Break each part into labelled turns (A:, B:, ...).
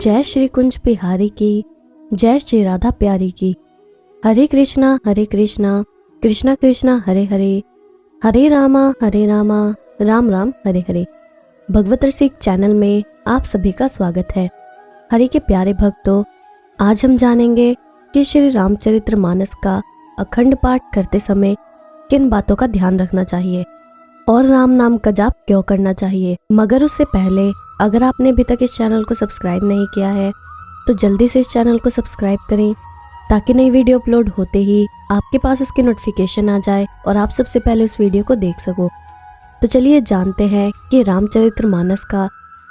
A: जय श्री कुंज बिहारी की, जय श्री राधा प्यारी की। हरे कृष्णा कृष्णा कृष्णा हरे हरे, हरे रामा राम राम हरे हरे। भगवत रसिक चैनल में आप सभी का स्वागत है। हरि के प्यारे भक्तों, आज हम जानेंगे कि श्री रामचरितमानस का अखंड पाठ करते समय किन बातों का ध्यान रखना चाहिए और राम नाम का जाप क्यों करना चाहिए। मगर उससे पहले अगर आपने अभी तक इस चैनल को सब्सक्राइब नहीं किया है तो जल्दी से इस चैनल को सब्सक्राइब करें ताकि नई वीडियो अपलोड होते ही आपके पास उसकी नोटिफिकेशन आ जाए और आप सबसे पहले उस वीडियो को देख सको। तो चलिए जानते हैं कि रामचरितमानस का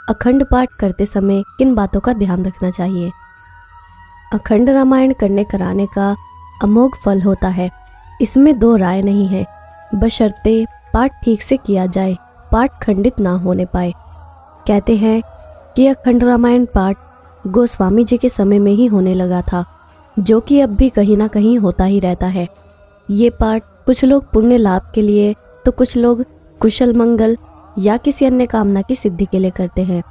A: अखंड पाठ करते समय किन बातों का ध्यान रखना चाहिए। अखंड रामायण करने कराने का अमोघ फल होता है, इसमें दो राय नहीं है, बशर्ते पाठ ठीक से किया जाए, पाठ खंडित ना होने पाए। कहते हैं कि अखंड रामायण पाठ गोस्वामी जी के समय में ही होने लगा था, जो कि अब भी कहीं ना कहीं होता ही रहता है। ये पाठ कुछ लोग पुण्य लाभ के लिए तो कुछ लोग कुशल मंगल या किसी अन्य कामना की सिद्धि के लिए करते हैं।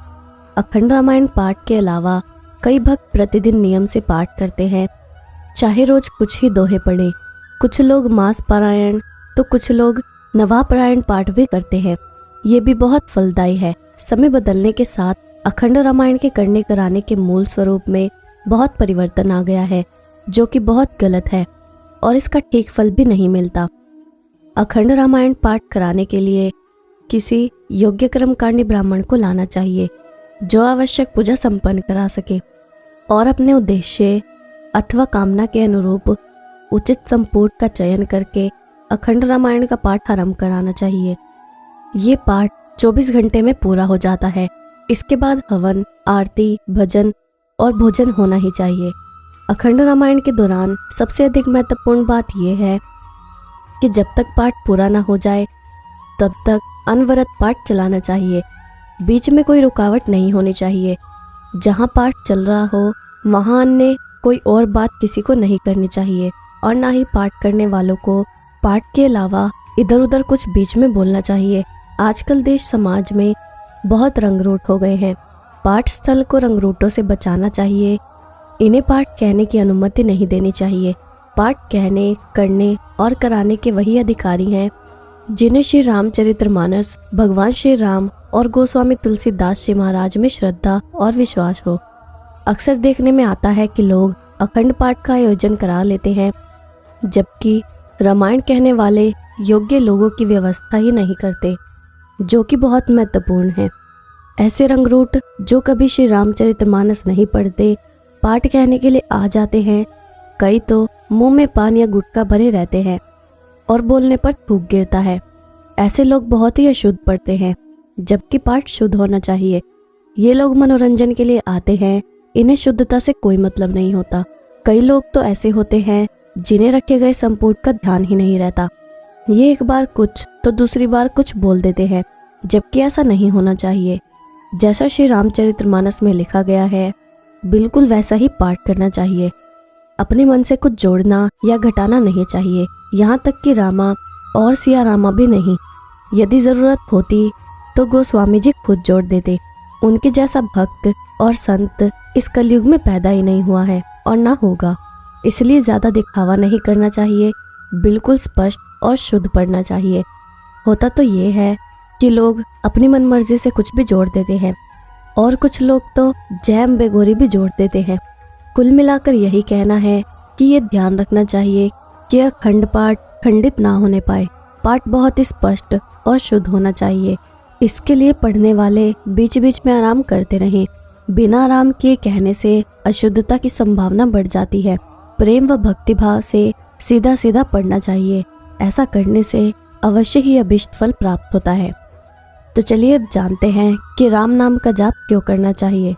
A: अखंड रामायण पाठ के अलावा कई भक्त प्रतिदिन नियम से पाठ करते हैं, चाहे रोज कुछ ही दोहे पढ़े। कुछ लोग मास पारायण तो कुछ लोग नवापारायण पाठ भी करते हैं। ये भी बहुत फलदायी है। समय बदलने के साथ अखंड रामायण के करने कराने के मूल स्वरूप में बहुत परिवर्तन आ गया है, जो कि बहुत गलत है और इसका ठीक फल भी नहीं मिलता। अखंड रामायण पाठ कराने के लिए किसी योग्य कर्मकांडी ब्राह्मण को लाना चाहिए जो आवश्यक पूजा संपन्न करा सके और अपने उद्देश्य अथवा कामना के अनुरूप उचित संपुट का चयन करके अखंड रामायण का पाठ आरंभ कराना चाहिए। ये पाठ 24 घंटे में पूरा हो जाता है। इसके बाद हवन, आरती, भजन और भोजन होना ही चाहिए। अखंड रामायण के दौरान सबसे अधिक महत्वपूर्ण बात यह है कि जब तक पाठ पूरा ना हो जाए तब तक अनवरत पाठ चलाना चाहिए। बीच में कोई रुकावट नहीं होनी चाहिए। जहाँ पाठ चल रहा हो वहाँ अन्य कोई और बात किसी को नहीं करनी चाहिए और ना ही पाठ करने वालों को पाठ के अलावा इधर उधर कुछ बीच में बोलना चाहिए। आजकल देश समाज में बहुत रंगरूट हो गए हैं। पाठ स्थल को रंगरूटों से बचाना चाहिए। इन्हें पाठ कहने की अनुमति नहीं देनी चाहिए। पाठ कहने, करने और कराने के वही अधिकारी हैं जिन्हें श्री रामचरितमानस, भगवान श्री राम और गोस्वामी तुलसीदास जी महाराज में श्रद्धा और विश्वास हो। अक्सर देखने में आता है कि लोग अखंड पाठ का आयोजन करा लेते हैं, जबकि रामायण कहने वाले योग्य लोगों की व्यवस्था ही नहीं करते, जो कि बहुत महत्वपूर्ण है। ऐसे रंगरूट जो कभी श्री रामचरितमानस नहीं पढ़ते पाठ कहने के लिए आ जाते हैं। कई तो मुंह में पान या गुटखा भरे रहते हैं और बोलने पर थूक गिरता है। ऐसे लोग बहुत ही अशुद्ध पढ़ते हैं, जबकि पाठ शुद्ध होना चाहिए। ये लोग मनोरंजन के लिए आते हैं, इन्हें शुद्धता से कोई मतलब नहीं होता। कई लोग तो ऐसे होते हैं जिन्हें रखे गए संपुट का ध्यान ही नहीं रहता। ये एक बार कुछ तो दूसरी बार कुछ बोल देते हैं, जबकि ऐसा नहीं होना चाहिए। जैसा श्री रामचरितमानस में लिखा गया है बिल्कुल वैसा ही पाठ करना चाहिए। अपने मन से कुछ जोड़ना या घटाना नहीं चाहिए, यहाँ तक कि रामा और सिया रामा भी नहीं। यदि ज़रूरत होती तो गोस्वामी जी खुद जोड़ देते। उनके जैसा भक्त और संत इस कलयुग में पैदा ही नहीं हुआ है और ना होगा। इसलिए ज़्यादा दिखावा नहीं करना चाहिए, बिल्कुल स्पष्ट और शुद्ध पढ़ना चाहिए। होता तो ये है कि लोग अपनी मनमर्जी से कुछ भी जोड़ देते हैं और कुछ लोग तो जैम बेगोरी भी जोड़ देते हैं। कुल मिलाकर यही कहना है कि ये ध्यान रखना चाहिए कि अखंड पाठ खंडित ना होने पाए। पाठ बहुत ही स्पष्ट और शुद्ध होना चाहिए। इसके लिए पढ़ने वाले बीच बीच में आराम करते रहें। बिना आराम किए कहने से अशुद्धता की संभावना बढ़ जाती है। प्रेम व भक्तिभाव से सीधा सीधा पढ़ना चाहिए। ऐसा करने से अवश्य ही अभिष्ट फल प्राप्त होता है। तो चलिए अब जानते हैं कि राम नाम का जाप क्यों करना चाहिए।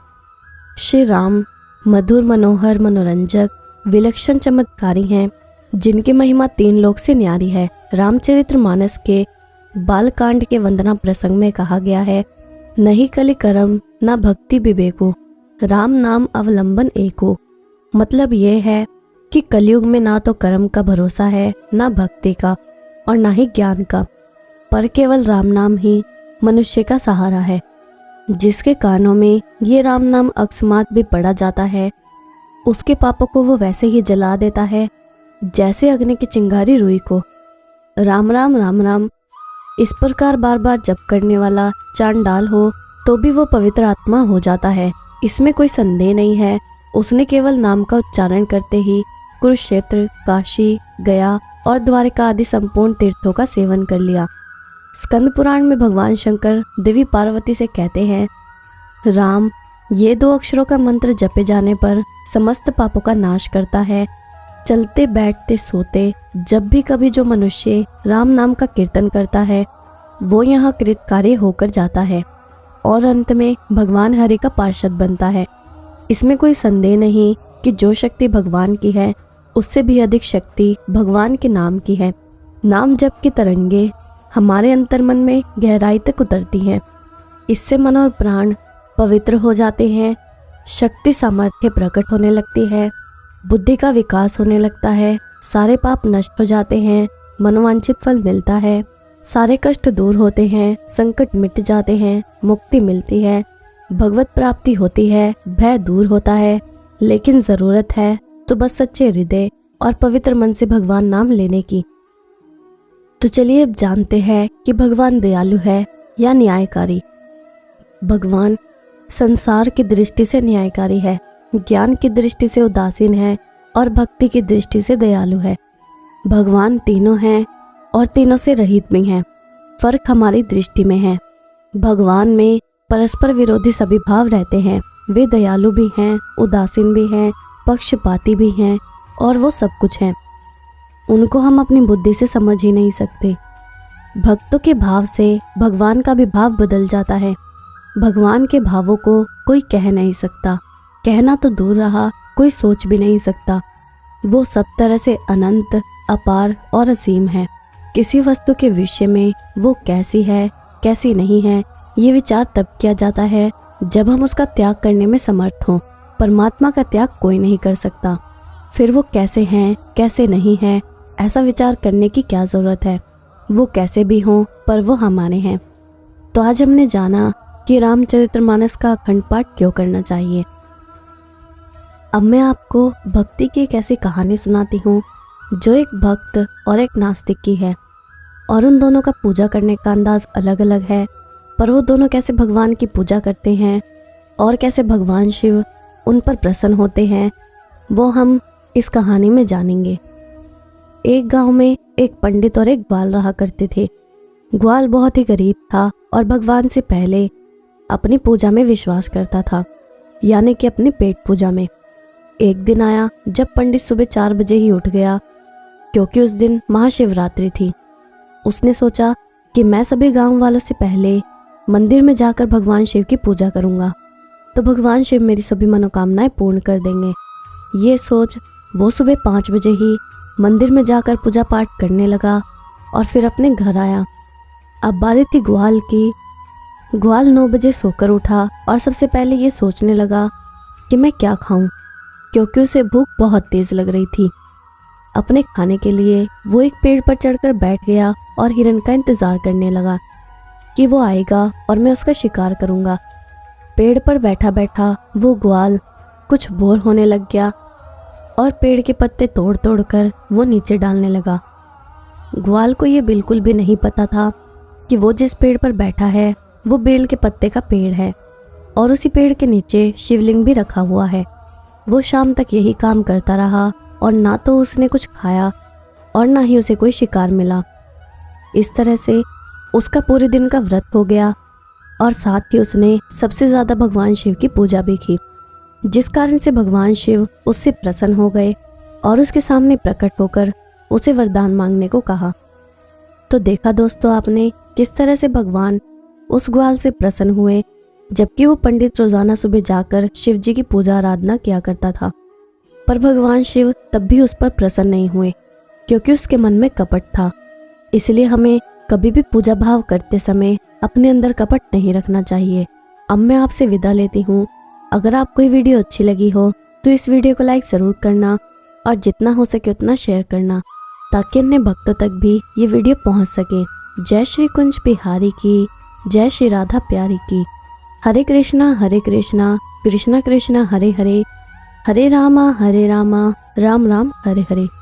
A: श्री राम मधुर, मनोहर, मनोरंजक, विलक्षण चमत्कारी हैं, जिनकी महिमा 3 लोक से न्यारी है। रामचरितमानस के बालकांड के वंदना प्रसंग में कहा गया है, नहीं कलि करम न भक्ति विवेको, राम नाम अवलंबन एको। मतलब ये है कि कलयुग में ना तो कर्म का भरोसा है, ना भक्ति का और ना ही ज्ञान का, पर केवल राम नाम ही मनुष्य का सहारा है। जिसके कानों में ये राम नाम अकस्मात भी पड़ा जाता है, उसके पापों को वो वैसे ही जला देता है जैसे अग्नि की चिंगारी रुई को। राम राम राम राम इस प्रकार बार बार जप करने वाला चांडाल हो तो भी वो पवित्र आत्मा हो जाता है, इसमें कोई संदेह नहीं है। उसने केवल नाम का उच्चारण करते ही कुरुक्षेत्र, काशी, गया और द्वारिका आदि संपूर्ण तीर्थों का सेवन कर लिया। स्कंद पुराण में भगवान शंकर देवी पार्वती से कहते हैं, राम ये 2 अक्षरों का मंत्र जपे जाने पर समस्त पापों का नाश करता है। चलते बैठते सोते जब भी कभी जो मनुष्य राम नाम का कीर्तन करता है वो यहाँ कृतकार्य होकर जाता है और अंत में भगवान हरि का पार्षद बनता है। इसमें कोई संदेह नहीं कि जो शक्ति भगवान की है उससे भी अधिक शक्ति भगवान के नाम की है। नाम जप की तरंगे हमारे अंतर्मन में गहराई तक उतरती हैं। इससे मन और प्राण पवित्र हो जाते हैं, शक्ति सामर्थ्य प्रकट होने लगती है, बुद्धि का विकास होने लगता है, सारे पाप नष्ट हो जाते हैं, मनोवांछित फल मिलता है, सारे कष्ट दूर होते हैं, संकट मिट जाते हैं, मुक्ति मिलती है, भगवत प्राप्ति होती है, भय दूर होता है। लेकिन ज़रूरत है तो बस सच्चे हृदय और पवित्र मन से भगवान नाम लेने की। तो चलिए अब जानते हैं कि भगवान दयालु है या न्यायकारी। भगवान संसार की दृष्टि से न्यायकारी है, ज्ञान की दृष्टि से उदासीन है और भक्ति की दृष्टि से दयालु है। भगवान तीनों हैं और तीनों से रहित भी हैं। फर्क हमारी दृष्टि में है। भगवान में परस्पर विरोधी सभी भाव रहते हैं। वे दयालु भी हैं, उदासीन भी हैं, पक्षपाती भी हैं और वो सब कुछ हैं। उनको हम अपनी बुद्धि से समझ ही नहीं सकते। भक्तों के भाव से भगवान का भी भाव बदल जाता है। भगवान के भावों को कोई कह नहीं सकता, कहना तो दूर रहा, कोई सोच भी नहीं सकता। वो सब तरह से अनंत, अपार और असीम है। किसी वस्तु के विषय में वो कैसी है, कैसी नहीं है, ये विचार तब किया जाता है जब हम उसका त्याग करने में समर्थ हों। परमात्मा का त्याग कोई नहीं कर सकता। फिर वो कैसे हैं, कैसे नहीं हैं, ऐसा विचार करने की क्या ज़रूरत है। वो कैसे भी हों पर वो हमारे हैं। तो आज हमने जाना कि रामचरितमानस का अखंड पाठ क्यों करना चाहिए। अब मैं आपको भक्ति की एक ऐसी कहानी सुनाती हूँ जो एक भक्त और एक नास्तिक की है, और उन दोनों का पूजा करने का अंदाज अलग अलग है, पर वो दोनों कैसे भगवान की पूजा करते हैं और कैसे भगवान शिव उन पर प्रसन्न होते हैं वो हम इस कहानी में जानेंगे। एक गांव में एक पंडित और एक ग्वाल रहा करते थे। ग्वाल बहुत ही गरीब था और भगवान से पहले अपनी पूजा में विश्वास करता था, यानी कि अपनी पेट पूजा में। एक दिन आया जब पंडित सुबह 4 बजे ही उठ गया, क्योंकि उस दिन महाशिवरात्रि थी। उसने सोचा कि मैं सभी गांव वालों से पहले मंदिर में जाकर भगवान शिव की पूजा करूंगा, तो भगवान शिव मेरी सभी मनोकामनाएं पूर्ण कर देंगे। ये सोच वो सुबह 5 बजे ही मंदिर में जाकर पूजा पाठ करने लगा और फिर अपने घर आया। अब बारी थी ग्वाल की। ग्वाल 9 बजे सोकर उठा और सबसे पहले ये सोचने लगा कि मैं क्या खाऊं, क्योंकि उसे भूख बहुत तेज लग रही थी। अपने खाने के लिए वो एक पेड़ पर चढ़कर बैठ गया और हिरन का इंतजार करने लगा कि वो आएगा और मैं उसका शिकार करूंगा। पेड़ पर बैठा बैठा वो ग्वाल कुछ बोर होने लग गया और पेड़ के पत्ते तोड़ तोड़ कर वो नीचे डालने लगा। ग्वाल को ये बिल्कुल भी नहीं पता था कि वो जिस पेड़ पर बैठा है वो बेल के पत्ते का पेड़ है और उसी पेड़ के नीचे शिवलिंग भी रखा हुआ है। वो शाम तक यही काम करता रहा और ना तो उसने कुछ खाया और ना ही उसे कोई शिकार मिला। इस तरह से उसका पूरे दिन का व्रत हो गया और साथ ही उसने सबसे ज़्यादा भगवान शिव की पूजा भी की, जिस कारण से भगवान शिव उससे प्रसन्न हो गए और उसके सामने प्रकट होकर उसे वरदान मांगने को कहा। तो देखा दोस्तों आपने किस तरह से भगवान उस ग्वाल से प्रसन्न हुए, जबकि वो पंडित रोजाना सुबह जाकर शिव जी की पूजा आराधना किया करता था। पर भगवान शिव तब भी उस पर प्रसन्न नहीं हुए, क्योंकि उसके मन में कपट था। इसलिए हमें कभी भी पूजा भाव करते समय अपने अंदर कपट नहीं रखना चाहिए। अब मैं आपसे विदा लेती हूँ। अगर आपको ये वीडियो अच्छी लगी हो तो इस वीडियो को लाइक ज़रूर करना और जितना हो सके उतना शेयर करना, ताकि अन्य भक्तों तक भी ये वीडियो पहुँच सके। जय श्री कुंज बिहारी की, जय श्री राधा प्यारी की। हरे कृष्णा कृष्णा कृष्णा हरे हरे, हरे रामा राम राम हरे हरे।